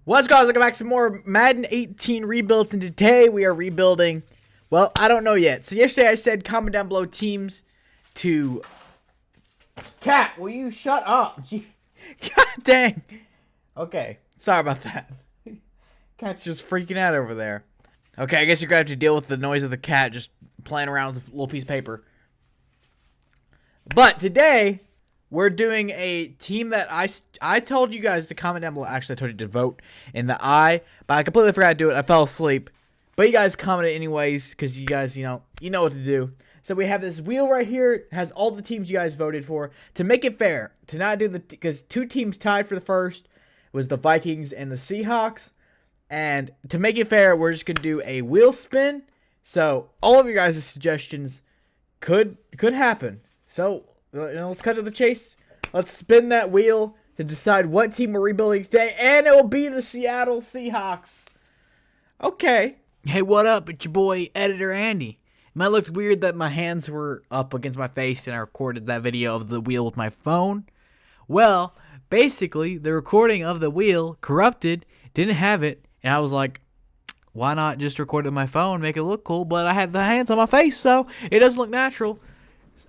What's going on? Welcome back to some more Madden 18 rebuilds, and today we are rebuilding, well, I don't know yet. So yesterday I said comment down below teams to... Cat, will you shut up? Gee. God dang. Okay, sorry about that. Cat's just freaking out over there. Okay, I guess you're going to have to deal with the noise of the cat just playing around with a little piece of paper. But today, we're doing a team that I told you guys to comment down below. Actually, I told you to vote in the I, but I completely forgot to do it. I fell asleep. But you guys commented anyways, because you guys, you know what to do. So we have this wheel right here. It has all the teams you guys voted for. To make it fair, to not do the... Because two teams tied for the first. It was the Vikings and the Seahawks. And to make it fair, we're just going to do a wheel spin. So all of your guys' suggestions could happen. So, let's cut to the chase. Let's spin that wheel to decide what team we're rebuilding today. And it will be the Seattle Seahawks. Okay. Hey, what up? It's your boy, Editor Andy. It might look weird that my hands were up against my face and I recorded that video of the wheel with my phone. Well, basically, the recording of the wheel corrupted, didn't have it, and I was like, why not just record it with my phone, make it look cool? But I had the hands on my face, so it doesn't look natural.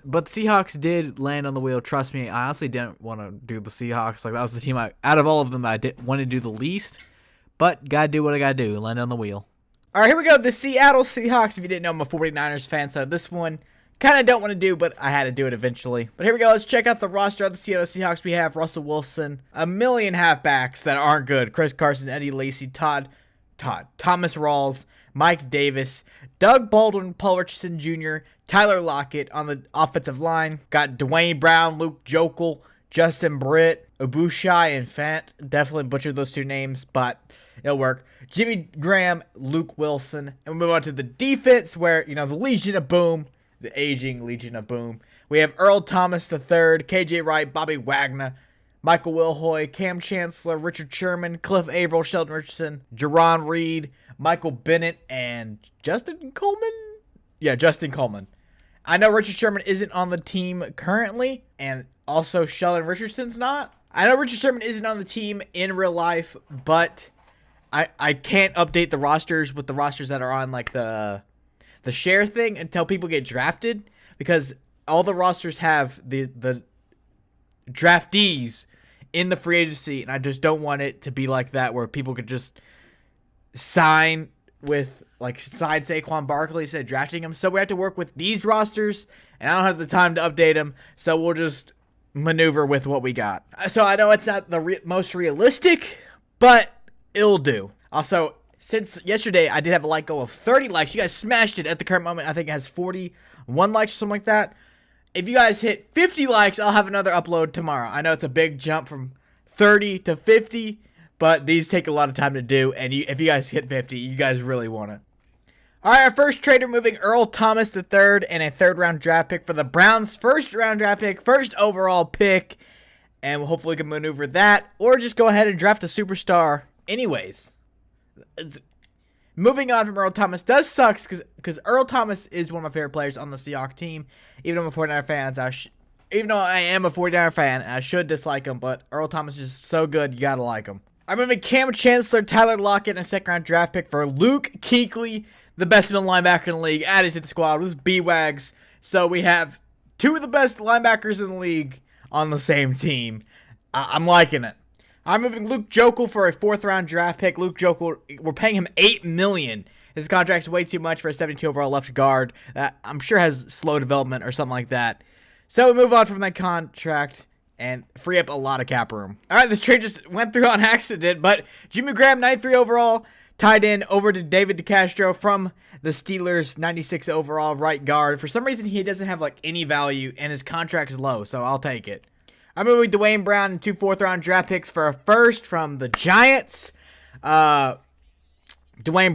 But the Seahawks did land on the wheel. Trust me, I honestly didn't want to do the Seahawks. Like, that was the team out of all of them I wanted to do the least. But gotta do what I gotta do. Land on the wheel. All right, here we go. The Seattle Seahawks. If you didn't know, I'm a 49ers fan, so this one kind of don't want to do, but I had to do it eventually. But here we go. Let's check out the roster of the Seattle Seahawks. We have Russell Wilson, a million halfbacks that aren't good. Chris Carson, Eddie Lacy, Thomas Rawls, Mike Davis, Doug Baldwin, Paul Richardson Jr., Tyler Lockett on the offensive line. Got Dwayne Brown, Luke Jokel, Justin Britt, Abushai, and Fant. Definitely butchered those two names, but it'll work. Jimmy Graham, Luke Wilson. And we move on to the defense where, the Legion of Boom, the aging Legion of Boom. We have Earl Thomas III, KJ Wright, Bobby Wagner, Michael Wilhoy, Cam Chancellor, Richard Sherman, Cliff Averill, Sheldon Richardson, Jerron Reed, Michael Bennett, and Justin Coleman? Yeah, Justin Coleman. I know Richard Sherman isn't on the team currently, and also Sheldon Richardson's not. I know Richard Sherman isn't on the team in real life, but I can't update the rosters with the rosters that are on like the share thing until people get drafted, because all the rosters have the draftees in the free agency, and I just don't want it to be like that where people could just sign Saquon Barkley instead of drafting him. So we have to work with these rosters, and I don't have the time to update them, so we'll just maneuver with what we got. So I know it's not the most realistic, but it'll do. Also, since yesterday I did have a like goal of 30 likes, you guys smashed it. At the current moment, I think it has 41 likes or something like that. If you guys hit 50 likes, I'll have another upload tomorrow. I know it's a big jump from 30 to 50, but these take a lot of time to do, and if you guys hit 50, you guys really want it. All right, our first trader moving Earl Thomas III and a third-round draft pick for the Browns' first-round draft pick, first overall pick, and we'll hopefully can maneuver that, or just go ahead and draft a superstar anyways. Moving on from Earl Thomas does suck because Earl Thomas is one of my favorite players on the Seahawks team. Even though I'm a 49er fan, even though I am a 49er fan, I should dislike him, but Earl Thomas is just so good, you gotta like him. I'm moving Cam Chancellor, Tyler Lockett, and a second-round draft pick for Luke Kuechly, the best middle linebacker in the league, added to the squad with B-Wags. So we have two of the best linebackers in the league on the same team. I'm liking it. I'm moving Luke Jokel for a fourth-round draft pick. Luke Jokel, we're paying him $8 million. His contract's way too much for a 72 overall left guard that I'm sure has slow development or something like that. So we move on from that contract and free up a lot of cap room. All right, this trade just went through on accident, but Jimmy Graham, 93 overall, tied in over to David DeCastro from the Steelers, 96 overall right guard. For some reason, he doesn't have like any value, and his contract's low, so I'll take it. I'm moving Dwayne Brown and two fourth-round draft picks for a first from the Giants. Dwayne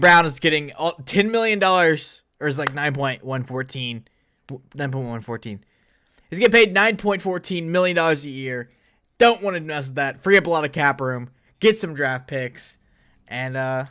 Brown is getting $10 million, or is like 9.114. 9.114. He's getting paid $9.14 million a year. Don't want to mess with that. Free up a lot of cap room. Get some draft picks. And, well,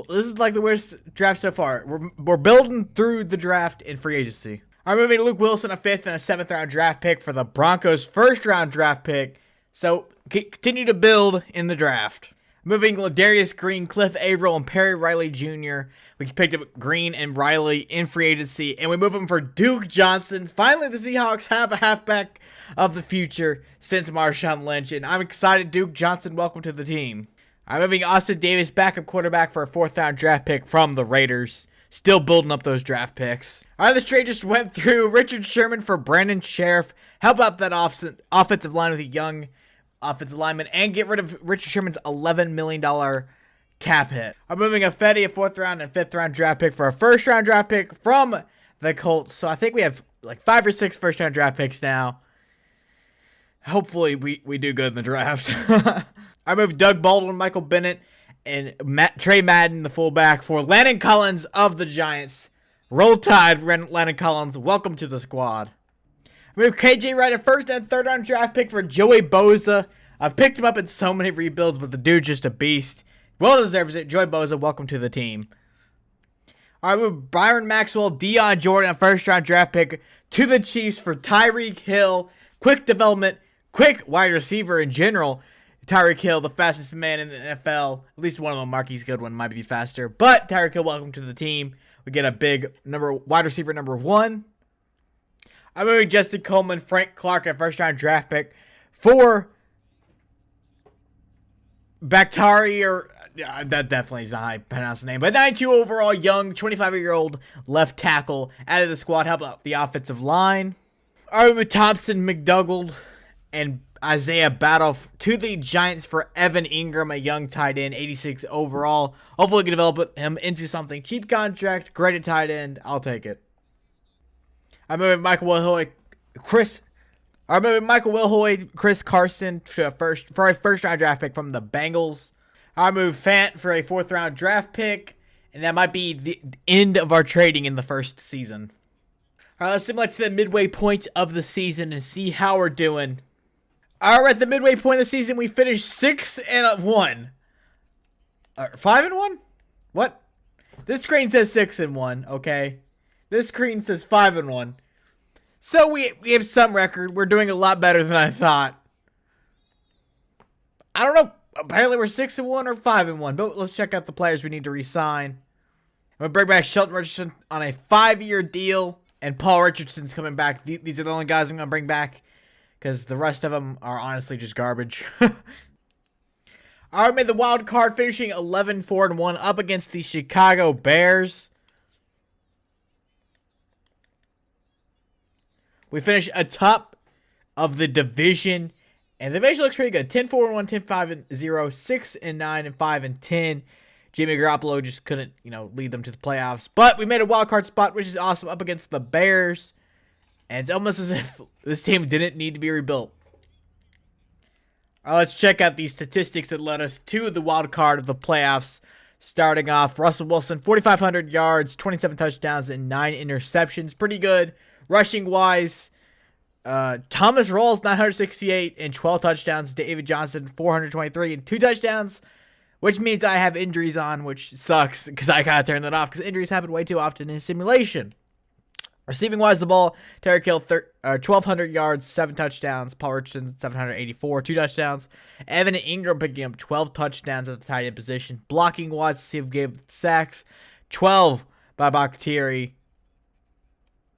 this is like the worst draft so far. We're building through the draft in free agency. I'm moving Luke Wilson, a 5th and a 7th round draft pick for the Broncos' 1st round draft pick. So continue to build in the draft. Moving Ladarius Green, Cliff Averill, and Perry Riley Jr. We picked up Green and Riley in free agency, and we move them for Duke Johnson. Finally, the Seahawks have a halfback of the future since Marshawn Lynch, and I'm excited. Duke Johnson, welcome to the team. I'm moving Austin Davis, backup quarterback, for a 4th-round draft pick from the Raiders. Still building up those draft picks. All right, this trade just went through. Richard Sherman for Brandon Sheriff. Help out that offensive line with a young offensive lineman and get rid of Richard Sherman's $11 million cap hit. I'm moving a Fetty, a 4th-round and 5th-round draft pick, for a 1st-round draft pick from the Colts. So I think we have like 5 or 6 1st-round draft picks now. Hopefully we do good in the draft. I moved Doug Baldwin, Michael Bennett, and Trey Madden, the fullback, for Landon Collins of the Giants. Roll Tide, Landon Collins. Welcome to the squad. I moved KJ Wright, a 1st and 3rd-round draft pick, for Joey Bosa. I've picked him up in so many rebuilds, but the dude's just a beast. Well deserves it. Joey Bosa, welcome to the team. I moved Byron Maxwell, Deion Jordan, a 1st-round draft pick, to the Chiefs for Tyreek Hill. Quick development, quick wide receiver in general. Tyreek Hill, the fastest man in the NFL. At least one of them, Marquise Goodwin, might be faster. But Tyreek Hill, welcome to the team. We get a big wide receiver number 1. I'm moving Justin Coleman, Frank Clark, a 1st-round draft pick, for Bakhtari, or that definitely is not how I pronounce the name, but 92 overall, young, 25-year-old left tackle out of the squad. Help out the offensive line. Arvin Thompson, McDougald, and Isaiah Battle to the Giants for Evan Ingram, a young tight end, 86 overall. Hopefully we can develop him into something. Cheap contract, great at tight end. I'll take it. I'm moving Michael Wilhoit, Chris Carson for a 1st-round draft pick from the Bengals. I moved Fant for a 4th-round draft pick, and that might be the end of our trading in the first season. All right, let's simulate to the midway point of the season and see how we're doing. All right, at the midway point of the season, we finished 6-1. 5-1? What? This screen says 6-1. Okay. This screen says 5-1. So we have some record. We're doing a lot better than I thought. I don't know. Apparently we're 6-1 or 5-1. But let's check out the players we need to re-sign. I'm going to bring back Shelton Richardson on a 5-year deal. And Paul Richardson's coming back. These are the only guys I'm going to bring back, because the rest of them are honestly just garbage. I made the wild card, finishing 11-4-1 up against the Chicago Bears. We finished atop of the division, and the division looks pretty good. 10-4-1, 10-5-0, 6-9, and 5-10. Jimmy Garoppolo just couldn't, lead them to the playoffs. But we made a wild card spot, which is awesome, up against the Bears. And it's almost as if this team didn't need to be rebuilt. All right, let's check out these statistics that led us to the wild card of the playoffs. Starting off, Russell Wilson, 4,500 yards, 27 touchdowns, and 9 interceptions. Pretty good. Rushing-wise, Thomas Rawls, 968 and 12 touchdowns. David Johnson, 423 and 2 touchdowns, which means I have injuries on, which sucks because I gotta turn that off because injuries happen way too often in simulation. Receiving-wise, the ball, Tyreek Hill, 1,200 yards, 7 touchdowns. Paul Richardson, 784, 2 touchdowns. Evan Ingram picking up 12 touchdowns at the tight end position. Blocking-wise, Steve gave sacks, 12 by Bakhtari.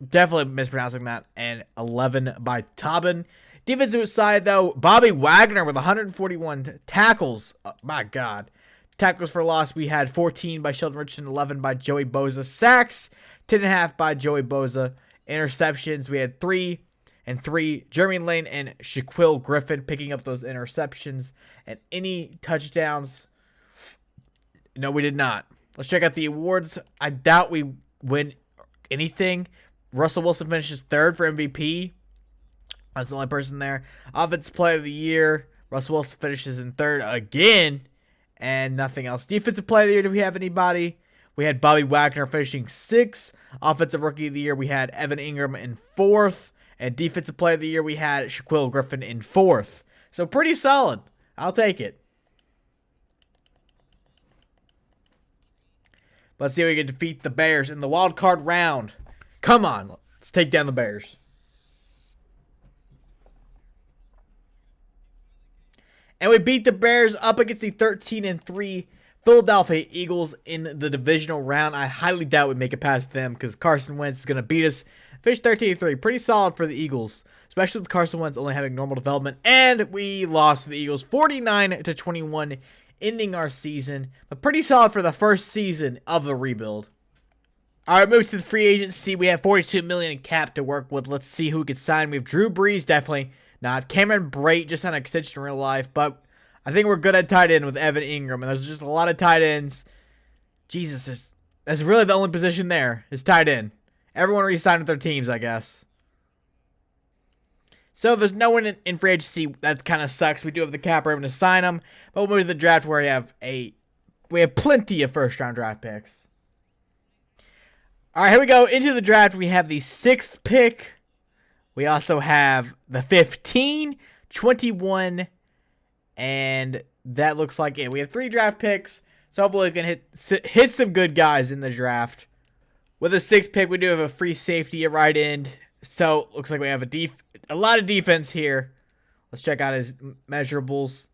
Definitely mispronouncing that. And 11 by Tobin. Defensive side, though, Bobby Wagner with 141 tackles. Oh, my God. Tackles for loss, we had 14 by Sheldon Richardson, 11 by Joey Bosa. Sacks, 10.5 by Joey Bosa. Interceptions, we had 3 and 3. Jeremy Lane and Shaquille Griffin picking up those interceptions. And any touchdowns? No, we did not. Let's check out the awards. I doubt we win anything. Russell Wilson finishes 3rd for MVP. That's the only person there. Offensive Player of the Year. Russell Wilson finishes in 3rd again. And nothing else. Defensive Player of the Year, do we have anybody? We had Bobby Wagner finishing 6th. Offensive Rookie of the Year, we had Evan Ingram in 4th. And Defensive Player of the Year, we had Shaquille Griffin in 4th. So pretty solid. I'll take it. Let's see if we can defeat the Bears in the wild card round. Come on. Let's take down the Bears. And we beat the Bears up against the 13-3 Philadelphia Eagles in the divisional round. I highly doubt we make it past them because Carson Wentz is going to beat us. Finished 13-3. Pretty solid for the Eagles, especially with Carson Wentz only having normal development. And we lost to the Eagles 49-21, ending our season. But pretty solid for the first season of the rebuild. All right, move to the free agency. We have $42 million in cap to work with. Let's see who we could sign. We have Drew Brees, definitely not. Cameron Brate, just on an extension in real life. But I think we're good at tight end with Evan Ingram. And there's just a lot of tight ends. Jesus, that's really the only position there is tight end. Everyone re-signed with their teams, I guess. So there's no one in free agency. That kind of sucks. We do have the cap room to sign them. But we'll move to the draft where we have plenty of first-round draft picks. All right, here we go. Into the draft, we have the 6th pick. We also have the 15, 21, and that looks like it. We have 3 draft picks, so hopefully we can hit some good guys in the draft. With the 6th pick, we do have a free safety at right end, so looks like we have a lot of defense here. Let's check out his measurables.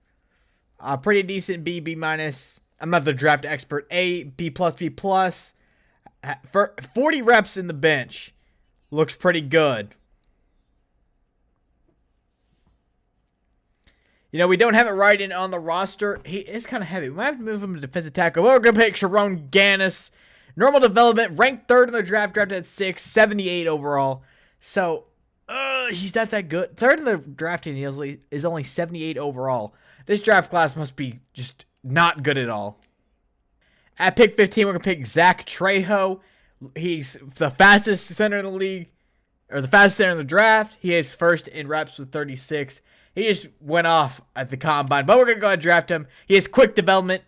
Pretty decent B, B-. I'm not the draft expert. A, B+, B+. For 40 reps in the bench. Looks pretty good. You know, we don't have it right in on the roster. He is kind of heavy. We might have to move him to defensive tackle. We're going to pick Sharon Gannis. Normal development. Ranked 3rd in the draft. Drafted at 6. 78 overall. So, he's not that good. 3rd in the draft team is only 78 overall. This draft class must be just not good at all. At pick 15, we're going to pick Zach Trejo. He's the fastest center in the league, or the fastest center in the draft. He is 1st in reps with 36. He just went off at the combine, but we're going to go ahead and draft him. He has quick development.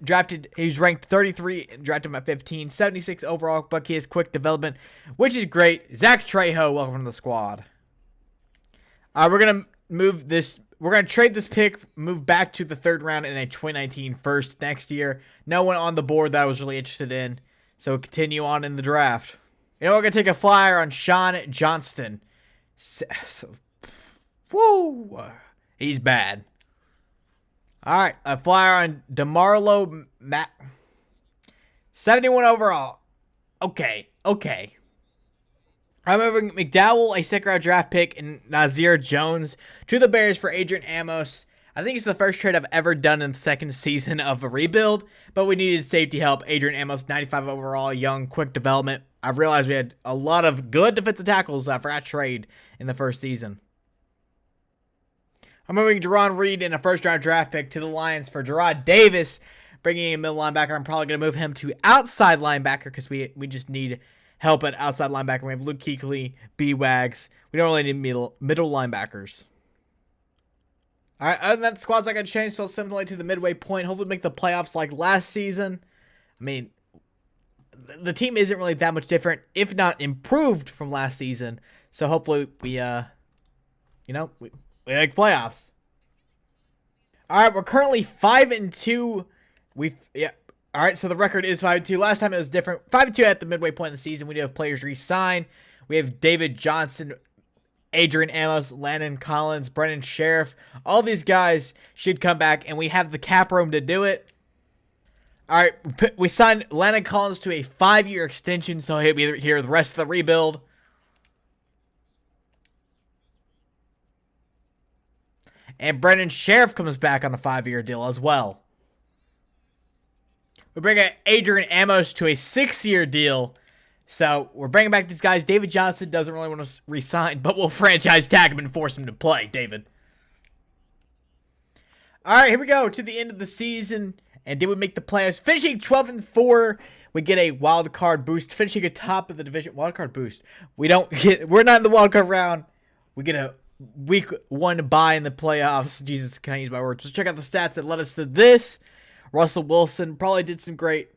He's ranked 33, drafted him at 15, 76 overall, but he has quick development, which is great. Zach Trejo, welcome to the squad. We're going to move this. We're going to trade this pick, move back to the 3rd round in a 2019 first next year. No one on the board that I was really interested in. So we'll continue on in the draft. You know, we're going to take a flyer on Sean Johnston. Woo! He's bad. All right, a flyer on DeMarlo Matt. 71 overall. Okay. I'm moving McDowell, a 2nd-round draft pick, and Nazir Jones to the Bears for Adrian Amos. I think it's the first trade I've ever done in the 2nd season of a rebuild, but we needed safety help. Adrian Amos, 95 overall, young, quick development. I realized we had a lot of good defensive tackles for that trade in the 1st season. I'm moving Jerron Reed in a 1st-round draft pick to the Lions for Gerard Davis, bringing in a middle linebacker. I'm probably going to move him to outside linebacker because we just need help at outside linebacker. We have Luke Kuechly, B-Wags. We don't really need middle linebackers. All right, other than that, the squad's not going to change, so similarly to the midway point. Hopefully make the playoffs like last season. I mean, the team isn't really that much different, if not improved from last season. So hopefully we make playoffs. All right, we're currently 5-2. All right, so the record is 5-2. Last time it was different. 5-2 at the midway point in the season. We do have players re-sign. We have David Johnson, Adrian Amos, Landon Collins, Brennan Sheriff. All these guys should come back, and we have the cap room to do it. All right, we signed Landon Collins to a 5-year extension, so he'll be here the rest of the rebuild. And Brennan Sheriff comes back on a 5-year deal as well. We bring Adrian Amos to a 6-year deal. So we're bringing back these guys. David Johnson doesn't really want to resign, but we'll franchise tag him and force him to play, David. All right, here we go to the end of the season. And did we make the playoffs? Finishing 12-4, we get a wild card boost. Finishing atop of the division, wild card boost. We're not in the wild card round. We get a week 1 bye in the playoffs. Jesus, can I use my words? Let's check out the stats that led us to this. Russell Wilson probably did some great.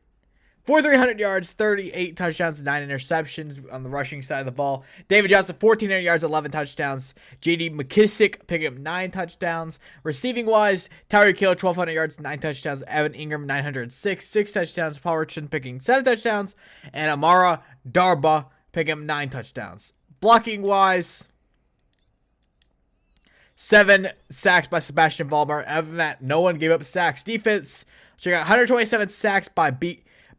4,300 yards, 38 touchdowns, 9 interceptions on the rushing side of the ball. David Johnson, 1,400 yards, 11 touchdowns. J.D. McKissick picking up 9 touchdowns. Receiving-wise, Tyreek Hill, 1,200 yards, 9 touchdowns. Evan Ingram, 906, 6 touchdowns. Paul Richardson picking 7 touchdowns. And Amara Darba picking up 9 touchdowns. Blocking-wise, 7 sacks by Sebastian Vollmer. Other than that, no one gave up sacks. Defense, check out 127 sacks by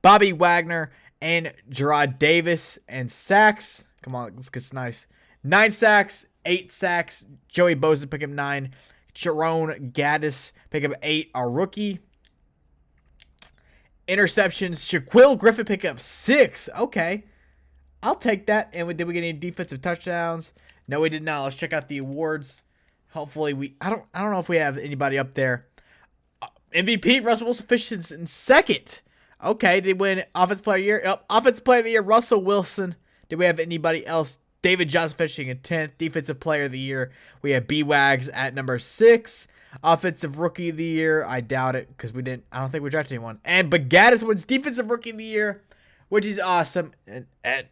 Bobby Wagner and Gerard Davis. And sacks, come on, let's get nice. 9 sacks, 8 sacks. Joey Bosa pick up 9. Jerome Gaddis pick up 8, our rookie. Interceptions, Shaquille Griffin pick up 6. Okay, I'll take that. And did we get any defensive touchdowns? No, we did not. Let's check out the awards. Hopefully I don't know if we have anybody up there. MVP, Russell Wilson finishes in 2nd. Okay, did win Offensive Player of the Year? Offensive Player of the Year, Russell Wilson. Did we have anybody else? David Johnson finishing in 10th. Defensive Player of the Year, we have B-Wags at number 6. Offensive Rookie of the Year, I doubt it because I don't think we drafted anyone. And Gaddis wins Defensive Rookie of the Year, which is awesome. And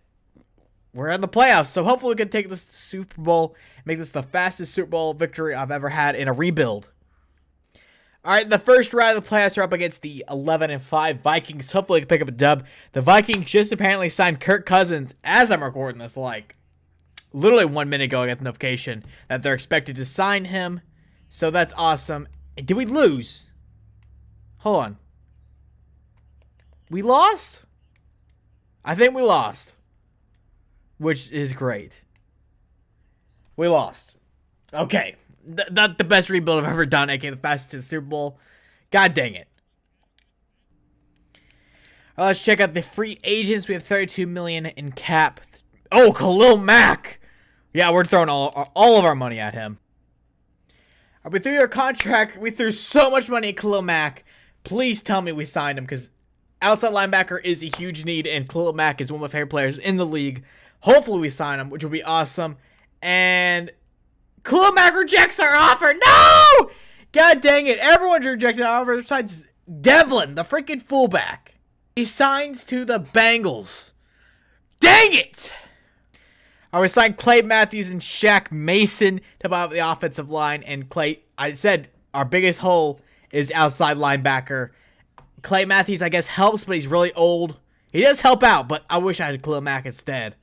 we're in the playoffs, so hopefully we can take this to the Super Bowl, make this the fastest Super Bowl victory I've ever had in a rebuild. All right, the first round of the playoffs are up against the 11-5 Vikings. Hopefully we can pick up a dub. The Vikings just apparently signed Kirk Cousins as I'm recording this, like literally 1 minute ago. I got the notification that they're expected to sign him, so that's awesome. Did we lose? Hold on. We lost? I think we lost. Which is great. We lost. Okay. Not the best rebuild I've ever done, aka the fastest to the Super Bowl. God dang it. Let's check out the free agents. We have $32 million in cap. Oh, Khalil Mack. Yeah, we're throwing all of our money at him. We threw our contract. We threw so much money at Khalil Mack. Please tell me we signed him, because outside linebacker is a huge need, and Khalil Mack is one of my favorite players in the league. Hopefully we sign him, which will be awesome. And Khalil Mack rejects our offer. No! God dang it. Everyone's rejected our offer besides Devlin, the freaking fullback. He signs to the Bengals. Dang it! We signed Clay Matthews and Shaq Mason to help out the offensive line. And Clay, I said our biggest hole is outside linebacker. Clay Matthews, I guess, helps, but he's really old. He does help out, but I wish I had Khalil Mack instead.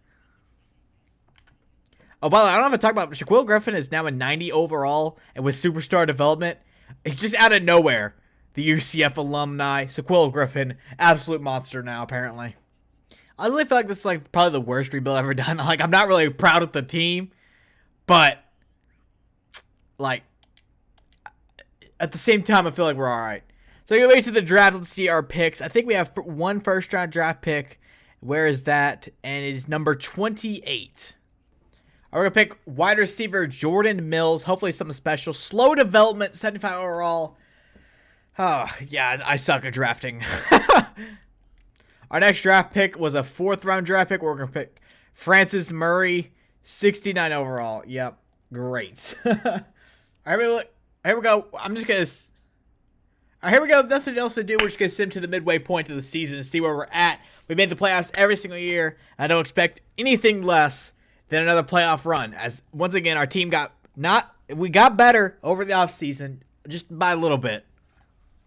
Oh, by the way, I don't know if I talked about it, but Shaquille Griffin is now a 90 overall, and with superstar development, it's just out of nowhere. The UCF alumni, Shaquille Griffin, absolute monster now, apparently. I really feel like this is like probably the worst rebuild I've ever done. Like, I'm not really proud of the team, but like at the same time, I feel like we're all right. So we wait to the draft. Let's see our picks. I think we have 1 first-round draft pick. Where is that? And it is number 28. We're going to pick wide receiver Jordan Mills. Hopefully something special. Slow development, 75 overall. Oh, yeah, I suck at drafting. Our next draft pick was a 4th-round draft pick. We're going to pick Francis Murray, 69 overall. Yep, great. All right, here we go. I'm just going to... All right, here we go. Nothing else to do. We're just going to send to the midway point of the season and see where we're at. We made the playoffs every single year. I don't expect anything less than another playoff run. As once again, our team we got better over the offseason, just by a little bit.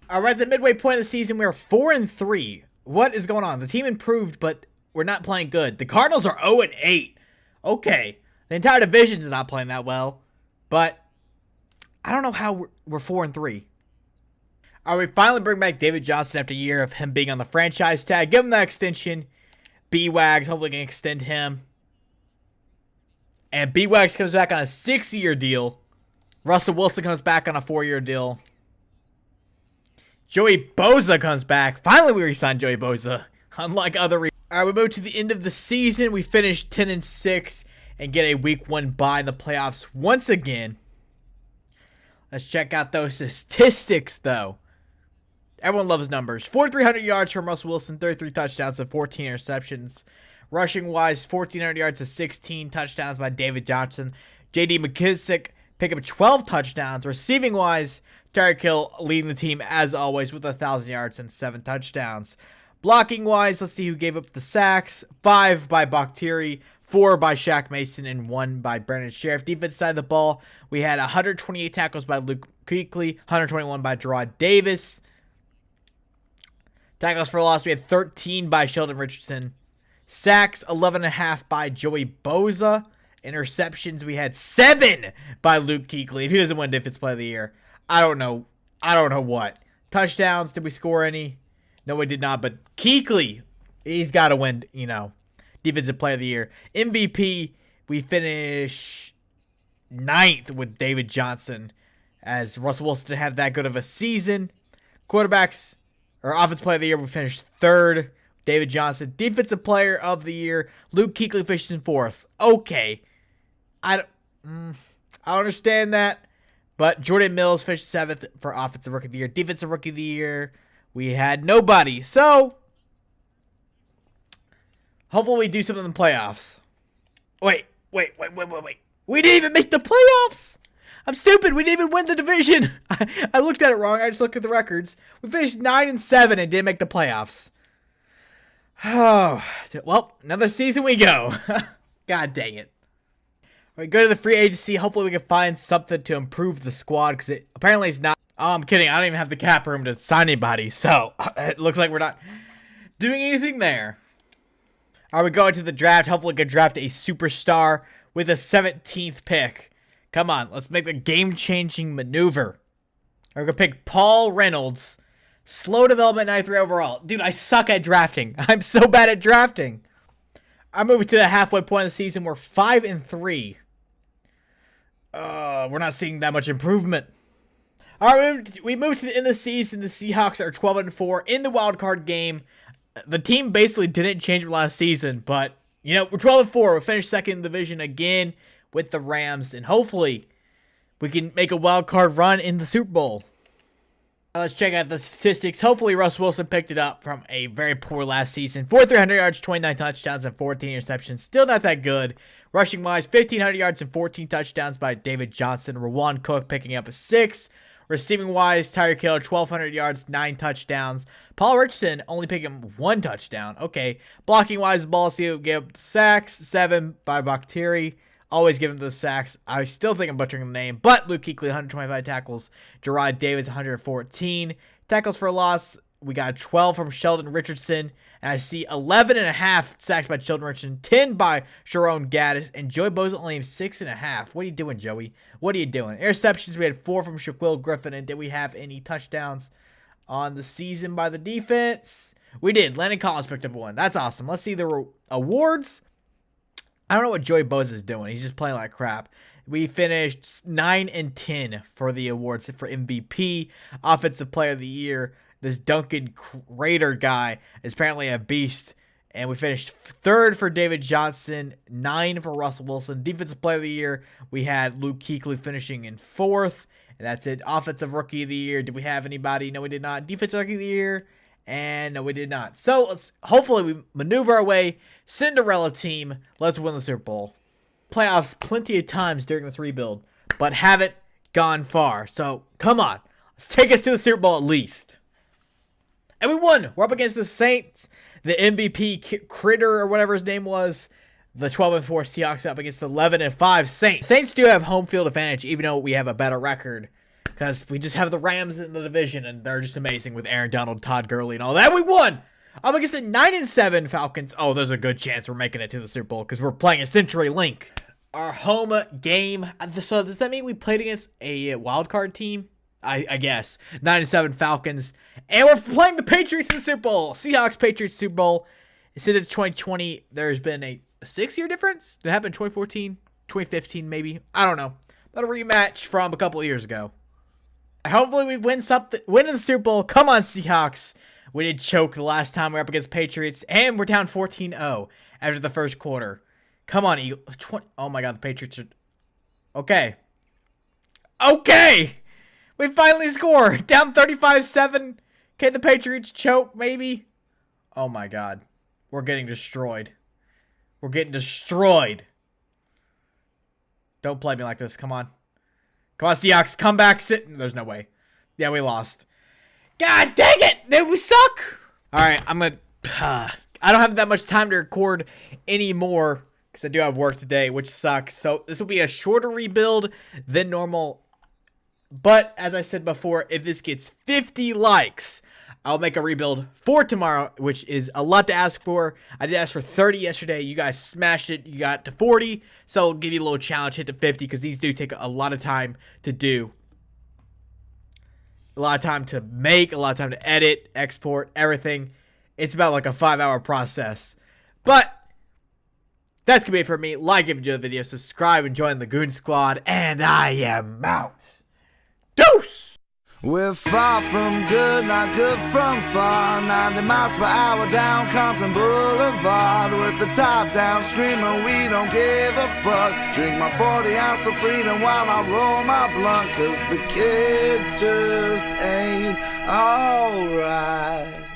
All right, the midway point of the season, we're 4-3. What is going on? The team improved, but we're not playing good. The Cardinals are 0-8. Okay, the entire division is not playing that well, but I don't know how we're 4-3. All right, we finally bring back David Johnson after a year of him being on the franchise tag. Give him that extension. B-Wags, hopefully can extend him. And B-Wags comes back on a 6-year deal. Russell Wilson comes back on a 4-year deal. Joey Bosa comes back. Finally, we re-signed Joey Bosa. Unlike other All right, we move to the end of the season. We finished 10-6 and get a Week 1 bye in the playoffs once again. Let's check out those statistics, though. Everyone loves numbers. 4,300 yards from Russell Wilson, 33 touchdowns and 14 interceptions. Rushing-wise, 1,400 yards to 16 touchdowns by David Johnson. J.D. McKissick pick up 12 touchdowns. Receiving-wise, Tyreek Hill leading the team as always with 1,000 yards and 7 touchdowns. Blocking-wise, let's see who gave up the sacks. 5 by Bakhtiari, 4 by Shaq Mason, and 1 by Brandon Sheriff. Defense side of the ball, we had 128 tackles by Luke Kuechly, 121 by Gerard Davis. Tackles for loss, we had 13 by Sheldon Richardson. Sacks, 11.5 by Joey Bosa. Interceptions, we had 7 by Luke Kuechly. If he doesn't win Defensive Player of the Year, I don't know. I don't know what. Touchdowns, did we score any? No, we did not. But Kuechly, he's got to win, you know, Defensive Player of the Year. MVP, we finish 9th with David Johnson, as Russell Wilson didn't have that good of a season. Quarterbacks, or Offensive Player of the Year, we finished 3rd. David Johnson. Defensive Player of the Year, Luke Kuechly finishes in 4th. Okay. I don't understand that. But Jordan Mills finished 7th for Offensive Rookie of the Year. Defensive Rookie of the Year, we had nobody. So, hopefully we do something in the playoffs. Wait. We didn't even make the playoffs. I'm stupid. We didn't even win the division. I looked at it wrong. I just looked at the records. We finished 9-7 and didn't make the playoffs. Oh, well, another season we go. God dang it. We go to the free agency. Hopefully we can find something to improve the squad, because it apparently it's not. Oh, I'm kidding. I don't even have the cap room to sign anybody, so it looks like we're not doing anything there. All right, we go into the draft. Hopefully we can draft a superstar with a 17th pick. Come on, let's make a game-changing maneuver. We're going to pick Paul Reynolds. Slow development, 93 overall. Dude, I suck at drafting. I'm so bad at drafting. I'm moving to the halfway point of the season. We're 5-3. We're not seeing that much improvement. All right, we moved to the end of the season. The Seahawks are 12-4 in the wild card game. The team basically didn't change from last season, but, you know, we're 12-4. We finished second in the division again with the Rams, and hopefully we can make a wild card run in the Super Bowl. Let's check out the statistics. Hopefully, Russ Wilson picked it up from a very poor last season. 4,300 yards, 29 touchdowns, and 14 interceptions. Still not that good. Rushing-wise, 1,500 yards and 14 touchdowns by David Johnson. Rawan Cook picking up a 6. Receiving-wise, Tyreek Hill, 1,200 yards, 9 touchdowns. Paul Richardson only picking up 1 touchdown. Okay. Blocking-wise, Ballsy gave up sacks, 7 by Bakhteri. Always give him the sacks. I still think I'm butchering the name, but Luke Kuechly, 125 tackles. Gerard Davis, 114. Tackles for loss, we got 12 from Sheldon Richardson. And I see 11.5 sacks by Sheldon Richardson, 10 by Sharon Gaddis, and Joey Bosa only have 6.5. What are you doing, Joey? What are you doing? Interceptions, we had 4 from Shaquille Griffin, and did we have any touchdowns on the season by the defense? We did. Landon Collins picked up 1. That's awesome. Let's see the awards. I don't know what Joey Bosa is doing. He's just playing like crap. We finished 9-10 for the awards for MVP, Offensive Player of the Year. This Duncan Crater guy is apparently a beast. And we finished 3rd for David Johnson, 9 for Russell Wilson. Defensive Player of the Year, we had Luke Kuechly finishing in 4th. And that's it. Offensive Rookie of the Year, did we have anybody? No, we did not. Defensive Rookie of the Year, and no, we did not. So let's hopefully we maneuver our way. Cinderella team. Let's win the Super Bowl. Playoffs plenty of times during this rebuild, but haven't gone far. So come on, let's take us to the Super Bowl at least. And we won. We're up against the Saints, the MVP Critter or whatever his name was. The 12-4 Seahawks up against the 11-5 Saints. Saints do have home field advantage, even though we have a better record. Because we just have the Rams in the division, and they're just amazing with Aaron Donald, Todd Gurley, and all that. We won! Up against the 9-7 Falcons. Oh, there's a good chance we're making it to the Super Bowl, because we're playing a CenturyLink. Our home game. So does that mean we played against a wildcard team? I guess. 9-7 Falcons. And we're playing the Patriots in the Super Bowl. Seahawks, Patriots, Super Bowl. Since it's 2020, there's been a 6-year difference. Did it happen in 2014? 2015, maybe? I don't know. But a rematch from a couple of years ago. Hopefully we win something. Win in the Super Bowl. Come on, Seahawks. We did choke the last time we were up against Patriots. And we're down 14-0 after the first quarter. Come on, Eagles. Oh my God, the Patriots are... Okay. Okay! We finally score. Down 35-7. Can the Patriots choke, maybe? Oh my God. We're getting destroyed. We're getting destroyed. Don't play me like this. Come on. Come on, Seahawks. Come back. Sit. There's no way. Yeah, we lost. God dang it. Dude, we suck. All right, I'm going to... I don't have that much time to record anymore because I do have work today, which sucks. So this will be a shorter rebuild than normal. But as I said before, if this gets 50 likes, I'll make a rebuild for tomorrow, which is a lot to ask for. I did ask for 30 yesterday. You guys smashed it. You got to 40. So I'll give you a little challenge, hit to 50, because these do take a lot of time to do. A lot of time to make, a lot of time to edit, export, everything. It's about like a 5-hour process. But that's going to be it for me. Like if you enjoyed the video, subscribe, and join the Goon Squad. And I am out. Deuce! We're far from good, not good from far. 90 miles per hour down Compton Boulevard, with the top down, screaming we don't give a fuck. Drink my 40 ounce of freedom while I roll my blunt, 'cause the kids just ain't alright.